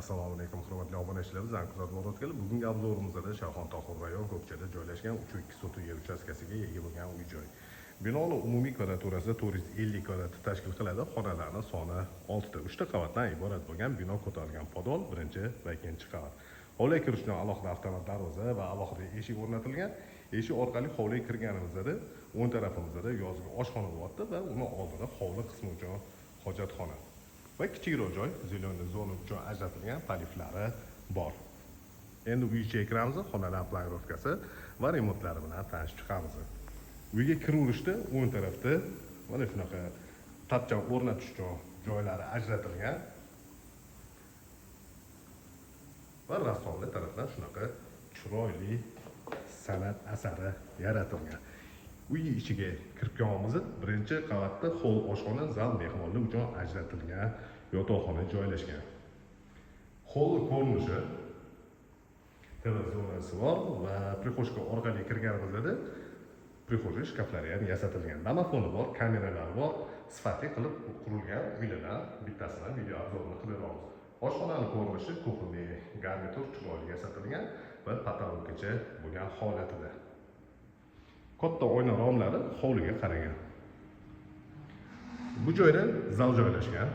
Assalomu alaykum hurmatli obunachilar, bizdan kuzatib o'tgan bugungi obzorimizda Shayxon Tohir rayon ko'kchada joylashgan 3.2 sotuv yer uchastkasiga ega bo'lgan uy-joy. Binoning umumiy kvadraturasi 450 kvadrat tashkil qiladi. Xonalarning soni 6 ta, 3 ta qavatdan iborat bo'lgan bino ko'tarilgan podol, birinchi va ikkinchi qavat. Hovliga kirish uchun alohida avtomat darvoza va alohida eshik o'rnatilgan. Eshik orqali hovliga kirganimizda o'ng tarafimizda yozgi oshxona bo'lyapti va uni oldida hovli qismi uchun hojatxona va kichikroq joy zeleniy zona uchun ajratilgan paliflari bor. Endi uy ichiga kiramiz, xonalar planirovkasi va remontlari bilan tanishib chiqamiz. Uyga kiraverishda o'ng tarafda mana shunaqa tapcham o'rnatish uchun joylari ajratilgan va rassomlar tarafdan shunaqa chiroyli san'at asari yaratilgan. Uy ichiga kirib kelamiz. Birinchi qavatda hol, oshxona, zal, mehmonlar uchun ajratilgan yotoqxona joylashgan. Hol ko'rinishi televizorasi bor va prixoshka orqali kirganimizda prixoshka shkaflari ham yasatilgan. Domofoni bor, kameralari bor. Sifatli qilib qurilgan uylardan bittasidan video obzorini qilib beramiz. Oshxonaning ko'rinishi kuxonli garnitur chiroyli yasatilgan va patologgacha bo'lgan holatida. Katta oyna romlari hovliga qaragan. Bu joyda zal joylashgan.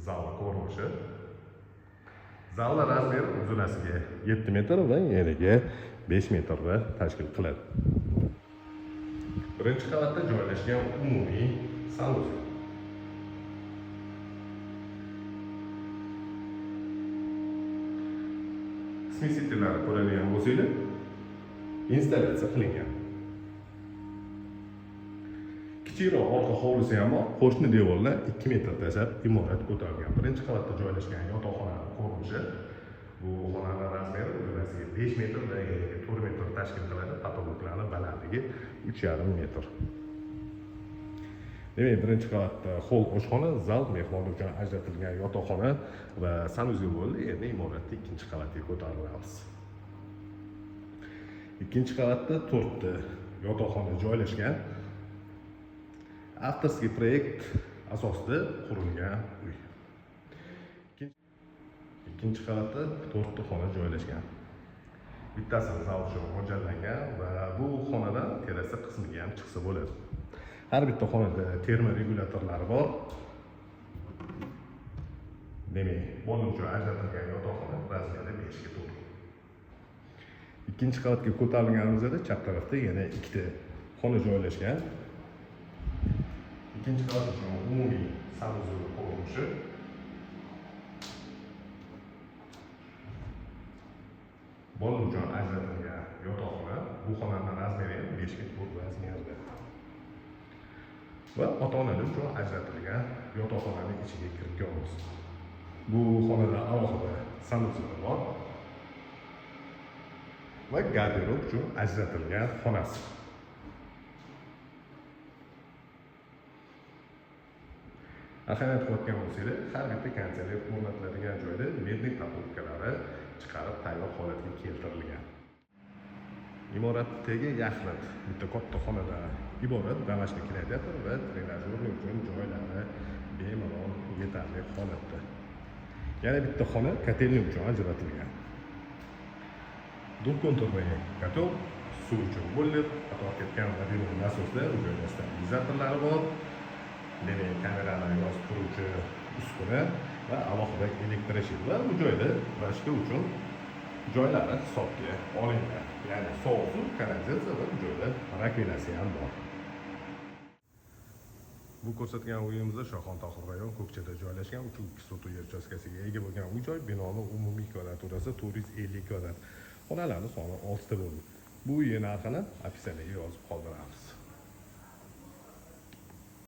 Zal ko'rinishi. Zalning razmeri uzunasiga 7 metr va eniga 5 metrda tashkil qiladi. Birinchi qavatda joylashgan umumiy sanusiy. Smesitlari ko'radigan bo'lsangiz, installyatsiya qilingan. Kichikroq orqa hovlisi ham bor. Qo'shni devorlar 2 metr tashlab imorat ko'tarilgan. Birinchi qavatda joylashgan yotoqxonaning ko'rinishi. Bu xonalar razmeri uzunasiga 5 metr va eniga 4 metr tashkil qiladi. Patologlarning balandligi 3,5 metr. Demak, birinchi qavatda hol, oshxona, zal, mehmonlar uchun ajratilgan yotoqxona va sanusiy bo'ldi. Endi imoratda ikkinchi qavatga ko'tarilamiz. Ikkinchi qavatda 4 ta yotoqxona joylashgan. Avtorskiy proyekt asosida qurilgan uy. Ikkinchi qavatda 4 ta xona joylashgan. Bittasi zal uchun mo'ljallangan va bu xonadan terasa qismiga ham chiqsa bo'ladi. Har bitta xonada terma regulyatorlari bor. Demak, bola uchun ajratilgan yotoqxona razmeri 5 ga to'g'ri. Ikkinchi qavatga ko'tarilganimizda chap tarafda yana 2 ta xona joylashgan. Ikkinchi qavat uchun umumiy sanusiy ko'rinishi. Bola uchun ajratilgan yotoqxona. Bu xonaning razmeri 5 ga to'g'ri razmerda. Va ota-onalar uchun ajratilgan yotoqxonaning ichiga kirib kelamiz. Bu xonada alohida sanusiy bor va garderob uchun ajratilgan xonasi. Ahamiyat qo'ygan bo'lsangiz, har bitta konsertlar o'rnatiladigan joyda mednik patologkalari chiqarib tayyor holatga keltirilgan. Imoratdagi yaxlit bitta katta xonadan iborat, damashli kinoteatr va trenajyor uchun joylari bemalol yetarli holatda. Yana bitta xona kotelni uchun ajratilgan. Dukonturli kotel, suv uchun bo'lib, qator ketgan mobil nasoslar, u joyda stabilizatorlari bor. Demak, kameralarni yozib turuvchi uskuna va alohida elektroshit va bu joyda boshqa uchun joylari hisobga olingan. Ya'ni sovuq suv, kanalizatsiya va bu joyda rakvinasi ham bor. Bu ko'rsatgan uyimizda Shayxon Tohir rayon ko'kchada joylashgan 3.2 sotuv yer uchastkasiga ega bo'lgan uy-joy. Binoning umumiy kvadraturasi 450 kvadrat. Xonalarning soni 6 ta bo'ldi. Bu uy narxini opisiyaga yozib qoldiramiz.